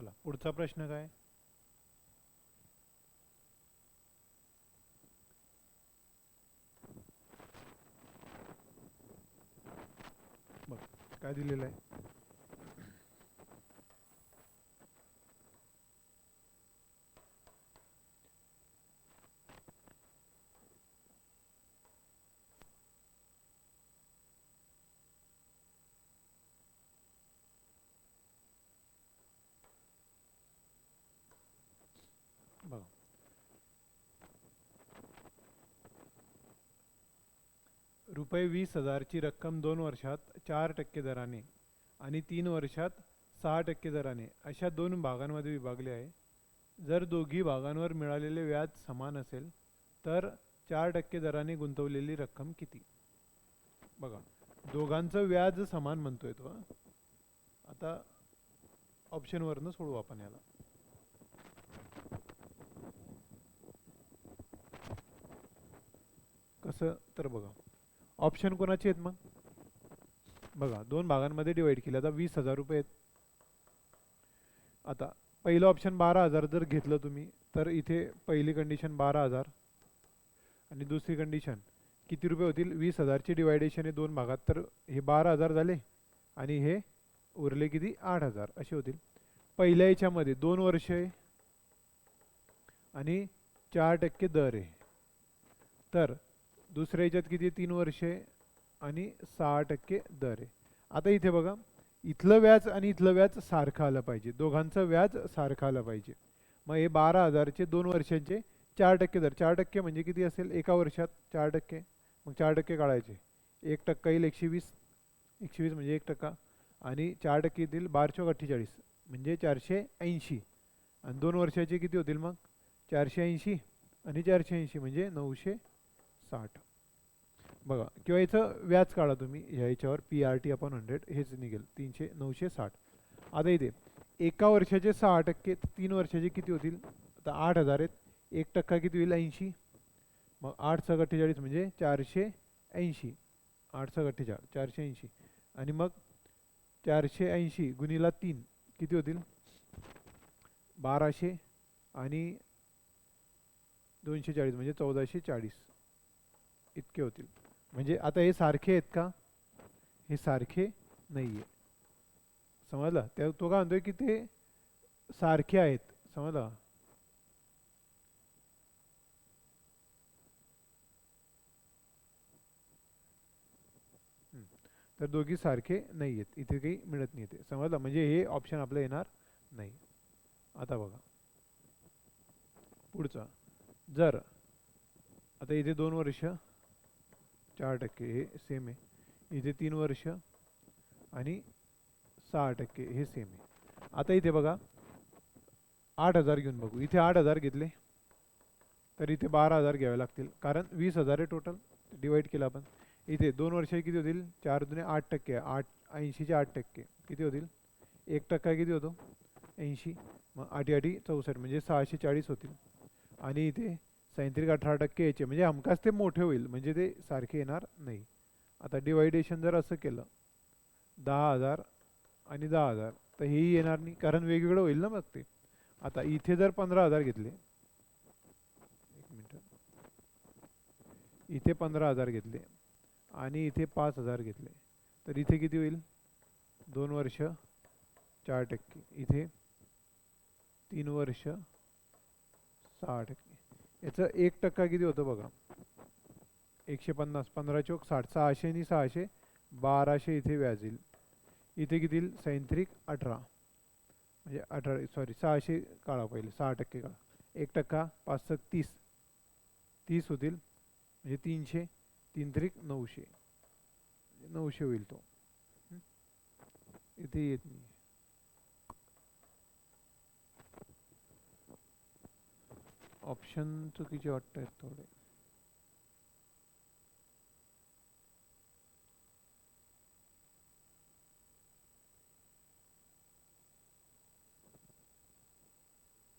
चला पुढचा प्रश्न काय? बघ काय दिलेलं आहे. बघा रुपये 20,000ची रक्कम 2 वर्षात 4% दराने आणि 3 वर्षात 6% दराने अशा 2 भागांमध्ये विभागली आहे. जर दोघी भागांवर मिळालेले व्याज समान असेल तर 4% दराने गुंतवलेली रक्कम किती? बघा दोघांचं व्याज समान म्हणतोय तो. आता ऑप्शनवरनं सोडवू आपण याला. कसं तर बघा ऑप्शन कोणाचे आहेत मग? बघा 2 भागांमध्ये डिवाइड केले. आता 20,000 रुपये आहेत. आता पहिलं ऑप्शन 12,000 जर घेतलं तुम्ही तर इथे पहिली कंडिशन 12,000 आणि दुसरी कंडिशन किती रुपये होतील? 20,000ची डिवायडेशन आहे 2 भागात, तर हे 12,000 झाले आणि हे उरले किती? 8,000 असे होतील. पहिल्या याच्यामध्ये 2 वर्ष आहे आणि 4% दर आहे, तर दुसऱ्या याच्यात किती? 3 वर्षे आणि 6% दर आहे. आता इथे बघा इथलं व्याज आणि इथलं व्याज सारखं आलं पाहिजे, दोघांचं व्याज सारखं आलं पाहिजे. मग हे 12,000चे 2 वर्षांचे 4% दर, 4% म्हणजे किती असेल एका वर्षात? 4%. मग 4% काढायचे, 1% येईल 120, 120 म्हणजे 1% आणि 4% येतील 12×48 म्हणजे 480 आणि 2 वर्षाचे किती होतील मग? 480 आणि 480 म्हणजे 960. बघा किंवा याचं व्याज काढा तुम्ही ह्या याच्यावर PRT/100 हेच निघेल 960. आता इथे एका वर्षाचे 6%, 3 वर्षाचे किती होतील? आता 8,000 आहेत, 1% किती होईल? 80. मग 8×48 म्हणजे 480, 8×48 480 आणि मग 480 गुणिला 3 किती होतील? 1200 आणि 240 म्हणजे 1440 इतके होतील. म्हणजे आता हे सारखे आहेत का? हे सारखे नाही आहे. समजलं? त्या तो काय म्हणतोय की ते सारखे आहेत. समजलं? तर दोघी सारखे नाही आहेत, इथे काही मिळत नाही ते. समजलं? म्हणजे हे ऑप्शन आपलं येणार नाही. आता बघा पुढचा. जर आता इथे 2 वर्ष 4% हे सेम आहे, इथे 3 वर्ष आणि 6% हे सेम आहे. आता इथे बघा 8,000 घेऊन बघू. इथे 8,000 घेतले तर इथे 12,000 घ्यावे लागतील, कारण 20,000 आहे टोटल. डिवाइड केलं आपण. इथे 2 वर्ष किती होतील? 4 दुने 8%, 80चे 8% किती होतील? 1% किती होतो? 80. मग 8×8 64 म्हणजे 640 होतील. आणि इथे 37-18% याचे म्हणजे हमखास ते मोठे होईल, म्हणजे ते सारखे येणार नाही. आता डिवायडेशन जर असं केलं 10,000 आणि 10,000 तर हेही येणार नाही, कारण वेगवेगळं होईल ना मग ते. आता इथे जर 15,000 घेतले, एक मिनिट, इथे 15,000 घेतले आणि इथे 5,000 घेतले तर इथे किती होईल? 2 वर्ष 4%, इथे 3 वर्ष 6%. याचं 1% किती होतं बघा? 150, 15×4 60, 600 आणि 600 1200 इथे व्याज येईल. इथे किती येईल? 37-18 म्हणजे 18 सॉरी 600 काढा पहिले, 6% काढा. 1% 5×7 30 होतील म्हणजे 300, 3×3 900 होईल तो. इथे येत नाही. ऑप्शन चुकीचे वाटत आहेत थोडे.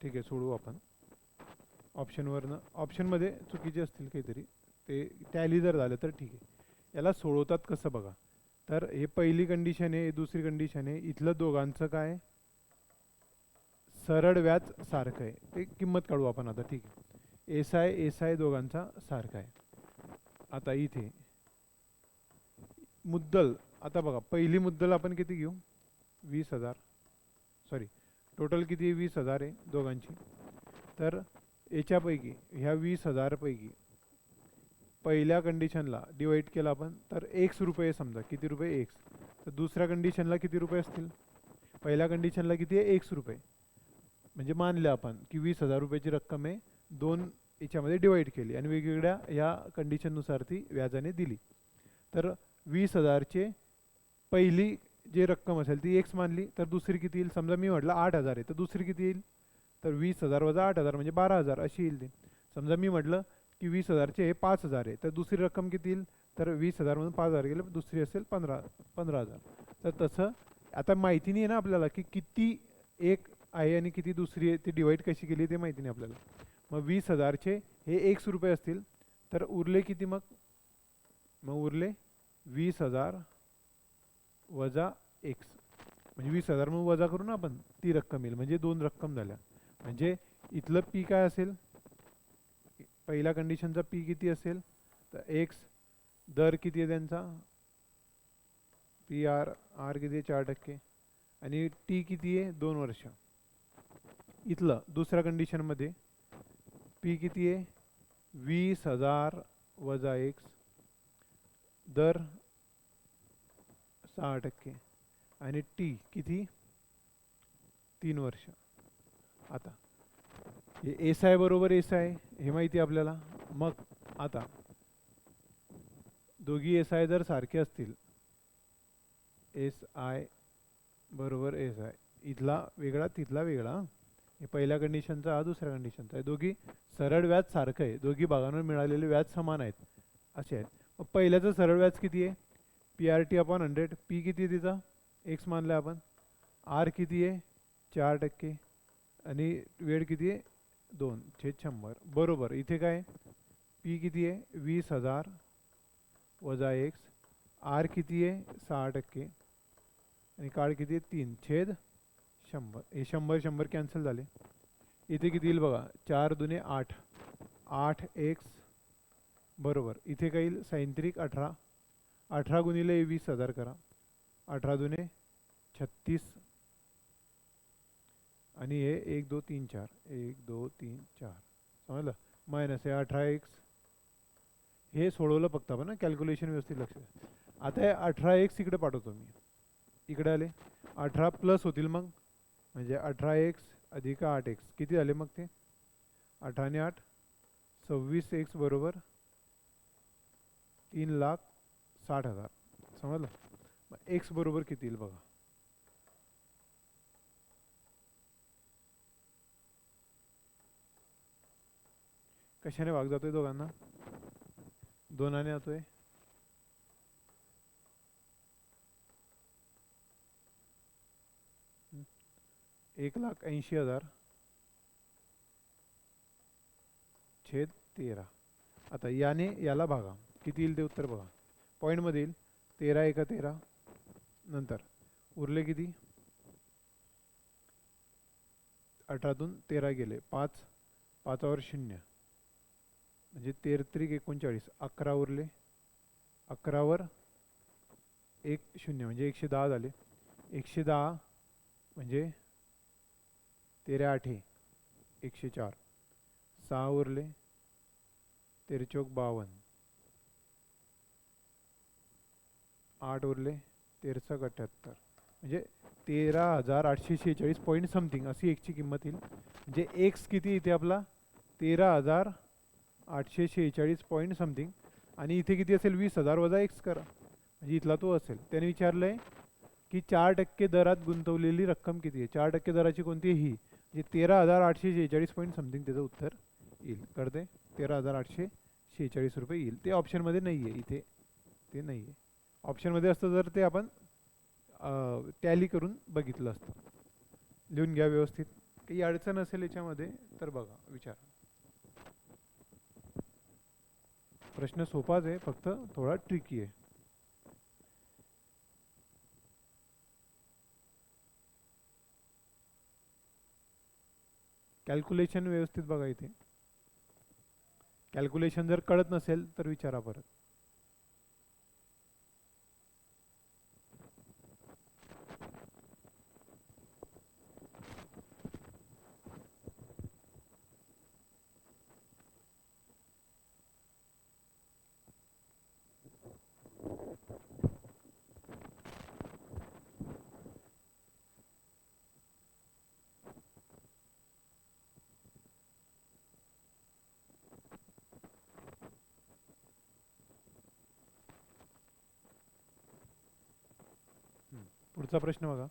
ठीक आहे सोडवू आपण. ऑप्शनवरनं ऑप्शनमध्ये चुकीचे असतील काहीतरी, ते टॅली जर झालं तर ठीक आहे. याला सोडवतात कसं बघा. तर हे पहिली कंडिशन आहे, दुसरी कंडिशन आहे. इथलं दोघांचं काय? सरळ व्याज सारखं आहे, ते किंमत काढू आपण आता. ठीक आहे, एस आय दोघांचा सारखा आहे. आता इथे मुद्दल, आता बघा पहिली मुद्दल आपण किती घेऊ, 20,000. सॉरी, टोटल किती आहे, 20,000 आहे दोघांची. तर याच्यापैकी ह्या 20,000 पैकी पहिल्या कंडिशनला डिवाइड केला आपण तर एक्स रुपये, समजा किती रुपये, एक्स. तर दुसऱ्या कंडिशनला किती रुपये असतील, पहिल्या कंडिशनला किती आहे, एक्स रुपये. म्हणजे मानलं आपण की 20,000 रुपयाची रक्कम आहे, दोन याच्यामध्ये डिवाइड केली आणि वेगवेगळ्या ह्या कंडिशननुसार ती व्याजाने दिली. तर 20,000चे पहिली जी रक्कम असेल ती एक्स मानली, तर दुसरी किती येईल, समजा मी म्हटलं 8,000 आहे, तर दुसरी किती येईल, तर 20,000 वजा 8,000 म्हणजे 12,000 अशी येईल ती. समजा मी म्हटलं की 20,000चे हे 5,000 आहे, तर दुसरी रक्कम किती येईल, तर 20,000मधून 5,000 गेले, दुसरी असेल 15,000. तर तसं आता माहिती नाही आहे ना आपल्याला की किती एक आहे आणि किती दुसरी आहे, ती डिवाइड कशी केली ते माहिती नाही आपल्याला. मग 20,000चे हे एक्स रुपये असतील, तर उरले किती मग, उरले 20,000 वजा एक्स, म्हणजे 20,000 मग वजा करून आपण ती रक्कम येईल, म्हणजे दोन रक्कम झाल्या. म्हणजे इथलं पी काय असेल, पहिल्या कंडिशनचा पी किती असेल, तर एक्स दर किती आहे त्यांचा, पी आर, आर किती आहे 4%, आणि टी किती आहे 2 वर्ष. इथलं दुसऱ्या कंडिशनमध्ये पी किती आहे 20,000 वजा एक्स, दर 6%, आणि टी किती 3 वर्ष. आता हे एस आय बरोबर एस आय हे माहिती आहे आपल्याला. मग आता दोघी एस आय जर सारखे असतील, एस आय बरोबर एस आय, इथला वेगळा तिथला वेगळा, हे पहिल्या कंडिशनचा हा दुसऱ्या कंडिशनचा आहे, दोघी सरळ व्याज सारखं आहे, दोघी भागांवर मिळालेले व्याज समान आहेत असे आहेत. मग पहिल्याचं सरळ व्याज किती आहे, P R T upon 100, P किती आहे तिचा एक्स मानला आपण, आर किती आहे 4%, आणि वेळ किती आहे 2/100 बरोबर. इथे काय पी किती आहे 20,000 वजा एक्स, आर किती आहे 6%, आणि काळ किती आहे 3/100. हे 100 कॅन्सल झाले. इथे किती येईल बघा, 4 दुने 8, 8 एक्स बरोबर. इथे काय येईल 37 18 गुणिले 20,000 करा, 18 दुने 36, आणि हे 1 2 3 4, 1 2 3 4 समजलं, मायनस हे 18 एक्स. हे सोडवलं फक्त आपण, कॅल्क्युलेशन व्यवस्थित लक्ष द्या. आता हे 18 एक्स इकडे पाठवतो मी, इकडे आले 18 प्लस होतील मग, म्हणजे 18 एक्स अधिक 8 एक्स किती झाले मग ते 18 आणि 8 26 एक्स बरोबर 3,60,000. समजलं. मग एक्स बरोबर किती येईल बघा, कशाने भाग जातोय दोघांना, 2 जातोय, 1,80,000 छेद 13. आता याने याला भागा, किती येईल ते उत्तर बघा, पॉईंटमध्ये येईल 13 एका 13, नंतर उरले किती 18तून 13 गेले 5, 5वर 0, म्हणजे 13 39, 11 उरले, 11वर 1 0 म्हणजे 110 झाले, 110 म्हणजे 13 8 104, 6 उरले, 13 चौक 52, 8 उरले, 13 78, म्हणजे 13,846 पॉईंट समथिंग अशी एक्सची किंमत येईल. म्हणजे एक्स किती इथे आपला 13,846 पॉईंट समथिंग, आणि इथे किती असेल 20,000 वजा एक्स करा, म्हणजे इथला तो असेल. त्याने विचारलं आहे की 4% दरात गुंतवलेली रक्कम किती आहे, 4% दराची कोणती ही, म्हणजे 13,846 पॉईंट समथिंग त्याचं उत्तर येईल. कळते 13,846 रुपये येईल. ते ऑप्शनमध्ये नाही आहे, इथे ते नाही आहे. ऑप्शनमध्ये असतं जर ते आपण टॅली करून बघितलं असतं. लिहून घ्या व्यवस्थित, काही अडचण असेल याच्यामध्ये तर बघा विचारा. प्रश्न सोपाच आहे, फक्त थोडा ट्रिकी आहे. कॅल्क्युलेशन व्यवस्थित बघा इथे. कॅल्क्युलेशन जर कळत नसेल तर विचारा परत. पुढचा प्रश्न बघा.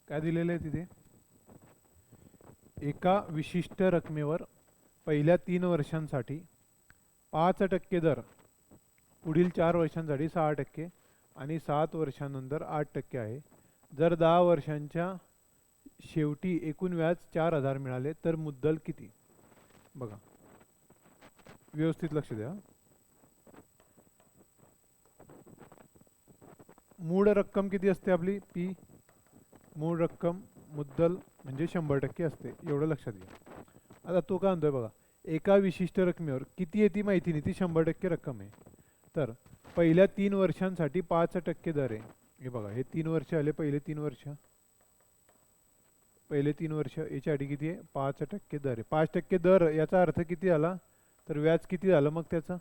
काय दिलेलं आहे तिथे? एका विशिष्ट रकमेवर पहिल्या 3 वर्षांसाठी 5% दर, पुढील 4 वर्षांसाठी 6% आणि 7 वर्षांनंतर 8% आहे. जर 10 वर्षांच्या शेवटी एकूण व्याज 4,000 मिळाले तर मुद्दल किती? बघा, व्यवस्थित लक्ष द्या. मूळ रक्कम किती असते आपली? पी. मूळ रक्कम मुद्दल म्हणजे 100% असते, एवढं लक्षात घ्या. आता तो काय म्हणतोय बघा, एका विशिष्ट रकमेवर किती येते माहिती नाही, ती 100% रक्कम आहे. तर पहिल्या 3 वर्षांसाठी 5% दर आहे. हे बघा, हे 3 वर्ष आले, पहिले 3 वर्ष, पहिले 3 वर्ष याच्यासाठी किती आहे? 5% दर आहे. 5% दर याचा अर्थ किती झाला? तर व्याज किती झालं मग त्याचं?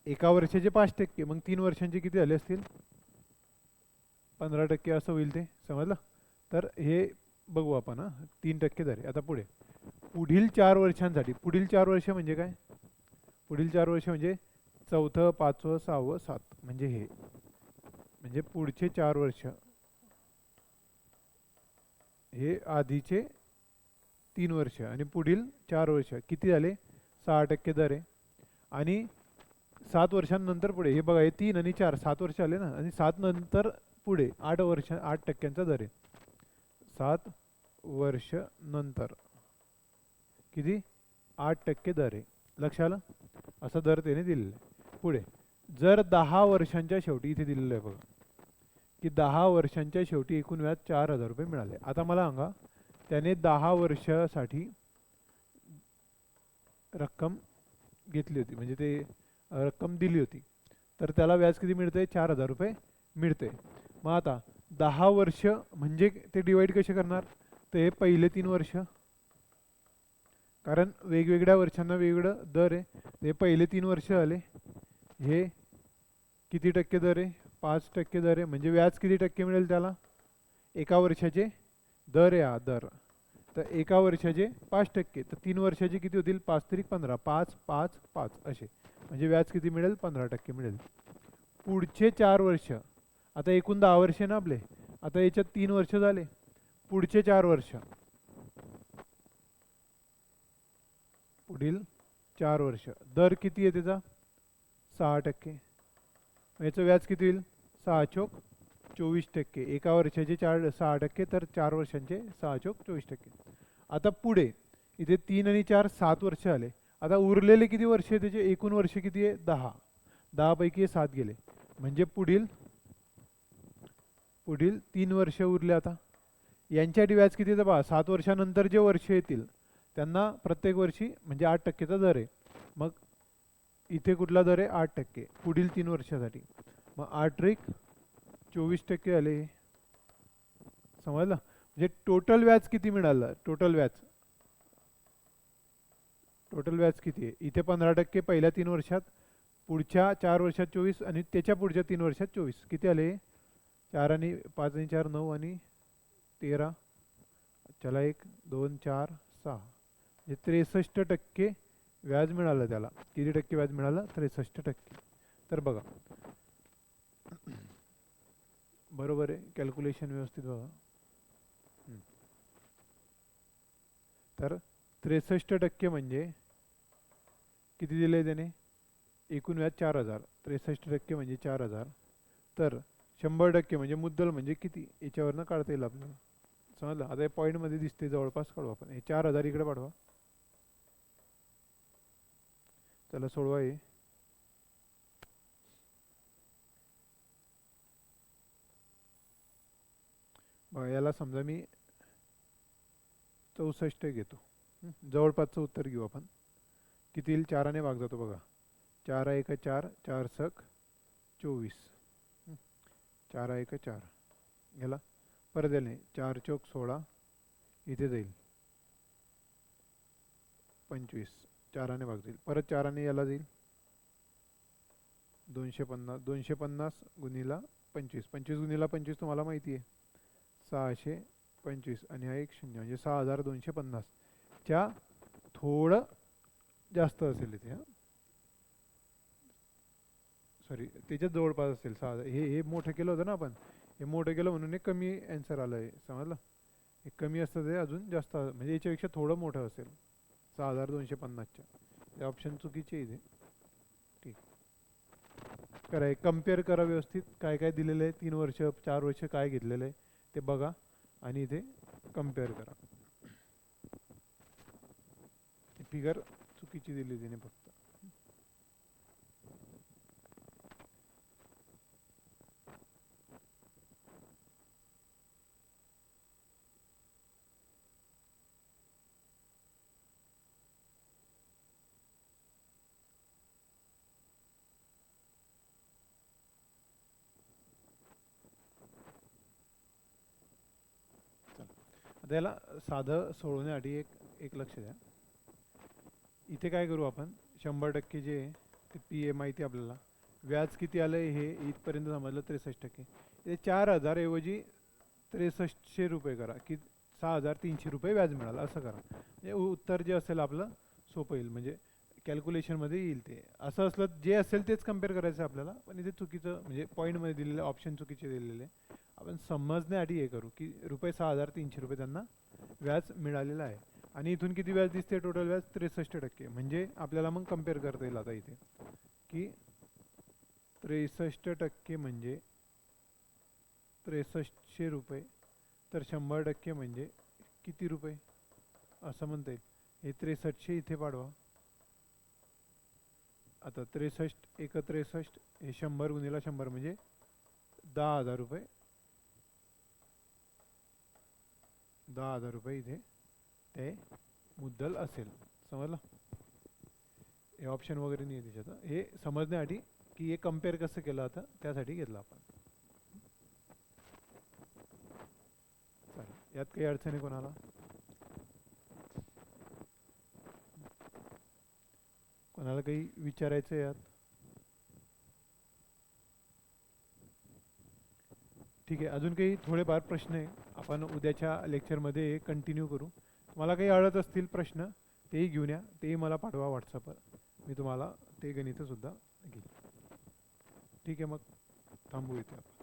एका वर्षाचे 5%, मग 3 वर्षांचे किती झाले असतील? 15% असं होईल ते, समजलं? तर हे बघू आपण. 3% दर आहे. आता पुढे पुढील 4 वर्षांसाठी, पुढील 4 वर्ष म्हणजे काय? पुढील 4 वर्ष म्हणजे चौथं, 5वं, 6वं, 7, म्हणजे हे, म्हणजे पुढचे 4 वर्ष, हे आधीचे 3 वर्ष आणि पुढील 4 वर्ष किती झाले? 6% दर आहे. आणि 7 वर्षांनंतर पुढे, हे बघा, हे 3 आणि 4, 7 वर्ष आले ना, आणि 7 नंतर पुढे 8 वर्ष 8%चा दर आहे. 7 वर्ष नंतर किती? 8% दर आहे. लक्ष आलं? असा दर त्याने दिलेला आहे. पुढे जर 10 वर्षांच्या शेवटी, इथे दिलेलं आहे बघा, की 10 वर्षांच्या शेवटी एकूण व्याज 4,000 रुपये मिळाले. आता मला सांगा, त्याने 10 वर्षासाठी रक्कम घेतली होती, म्हणजे ते रक्कम दिली होती, तर त्याला व्याज किती मिळते? 4,000 रुपये मिळते. मग आता 10 वर्ष म्हणजे ते डिवाइड कसे करणार? तर हे पहिले 3 वर्ष, कारण वेगवेगळ्या वर्षांना वेगवेगळं दर आहे. हे पहिले 3 वर्ष आले, हे किती टक्के दर आहे? 5% दर आहे. म्हणजे व्याज किती टक्के मिळेल त्याला? एका वर्षाचे दर आहे हा दर, तर एका वर्षाचे 5%, तर 3 वर्षाचे किती होतील? 5 त्रिक 15, 5 5 5 असे, म्हणजे व्याज किती मिळेल? 15% मिळेल. पुढचे 4 वर्ष, आता एकूण 10 वर्ष ना आपले, आता याच्यात 3 वर्ष झाले, पुढचे 4 वर्ष, पुढील 4 वर्ष दर किती आहे त्याचा? 6%. याचं व्याज किती होईल? 6 चोक 24%. एका वर्षाचे 6%, तर 4 वर्षांचे 6 चोक 24%. आता पुढे इथे 3 आणि 4 7 वर्ष आले. आता उरलेले किती वर्ष आहे त्याचे? एकूण वर्ष किती आहे? 10. 10 पैकी 7 गेले, म्हणजे पुढील 3 वर्ष उरले. आता यांच्यासाठी व्याज किती आहे? बघा, 7 वर्षानंतर जे वर्ष येतील त्यांना प्रत्येक वर्षी म्हणजे 8%चा दर आहे. मग इथे कुठला दर आहे? 8%, पुढील 3 वर्षासाठी. मग 8 त्रिक 24% आले, समजलं? म्हणजे टोटल व्याज किती मिळालं? टोटल व्याज किती आहे? इथे 15% पहिल्या 3 वर्षात, पुढच्या 4 वर्षात 24, आणि त्याच्या पुढच्या 3 वर्षात 24. किती आले? 4 आणि 5 आणि 4 9 आणि 13, चला 1 2 4 6, म्हणजे 63% व्याज मिळालं त्याला. किती टक्के व्याज मिळालं? 63%. तर बघा, बरोबर आहे, कॅल्क्युलेशन व्यवस्थित बघा. तर 63% म्हणजे किती दिले त्याने? एकूण व्याज 4,000, 63% म्हणजे 4,000. तर 100% म्हणजे मुद्दल म्हणजे किती याच्यावरनं काढता येईल आपल्याला. समजलं. आता हे पॉईंटमध्ये दिसते जवळपास काढू आपण. हे 4,000 इकडे पाठवा. चला सोडवा हे. बघा याला समजा मी 64 घेतो. जवळपासचं उत्तर घेऊ आपण. किती येईल? 4ने भाग जातो बघा. 4 1 4, 4 सक 24. 4 1 4 गेला. परत याने 4 चौक 16 इथे जाईल 25. 4ने भाग जाईल. परत 4ने याला जाईल 250. 250 गुणिला 25. 25 गुणिला 25 तुम्हाला माहिती आहे 625 आणि हा एक 0 म्हणजे 6250 च्या थोडं जास्त असेल इथे. सॉरी त्याच्यात जवळपास असेल 6000. हे मोठं केलं होतं ना आपण. हे मोठं केलं म्हणून हे कमी आन्सर आलं आहे. समजलं. हे कमी असतं ते अजून जास्त म्हणजे याच्यापेक्षा थोडं मोठं असेल 6250च्या. हे ऑप्शन चुकीचे इथे. ठीक. करा हे कम्पेअर करा व्यवस्थित. काय काय दिलेलं आहे 3 वर्ष 4 वर्ष काय घेतलेलं आहे ते बघा आणि इथे कम्पेअर करा. फिगर चुकीची दिली तिने फक्त. आता याला साधं सोडवण्यासाठी एक लक्ष द्या. इथे काय करू आपण 100% जे ते पी ए माहिती आपल्याला. व्याज किती आलं हे इथपर्यंत समजलं 63%. ते 4,000 ऐवजी 6300 रुपये करा की 6,300 रुपये व्याज मिळालं असं करा. म्हणजे उत्तर जे असेल आपलं सोपं येईल. म्हणजे कॅल्क्युलेशनमध्ये येईल ते. असं असलं जे असेल तेच कम्पेअर करायचं आपल्याला. पण इथे चुकीचं म्हणजे पॉईंटमध्ये दिलेलं ऑप्शन चुकीचे दिलेले. आपण समजण्यासाठी हे करू की रुपये 6,300 रुपये त्यांना व्याज मिळालेलं आहे. आणि इथून किती व्याज दिसते टोटल व्याज 63%. म्हणजे आपल्याला मग कम्पेअर करता येईल आता इथे की 63% म्हणजे 6300 रुपये. तर 100% म्हणजे किती रुपये असं म्हणता येईल. हे 6300 इथे पाडवा. आता 63 एक 63 हे 100 गुणिला 100 म्हणजे 10,000 रुपये. 10,000 रुपये इथे ते मुद्दल असेल. समजलं. हे ऑप्शन वगैरे नाही आहे त्याच्यात. हे समजण्यासाठी की हे कम्पेअर कसं केलं आता त्यासाठी घेतलं आपण. चालेल. यात काही अडचण आहे कोणाला? कोणाला काही विचारायचं आहे यात? ठीक आहे. अजून काही थोडेफार प्रश्न आहे आपण उद्याच्या लेक्चरमध्ये कंटिन्यू करू. तुम्हाला काही अडत असतील प्रश्न तेही घेऊन या. तेही मला पाठवा व्हॉट्सअपवर. मी तुम्हाला ते गणितंसुद्धा घेईल. ठीक आहे. मग थांबू इथे आपण.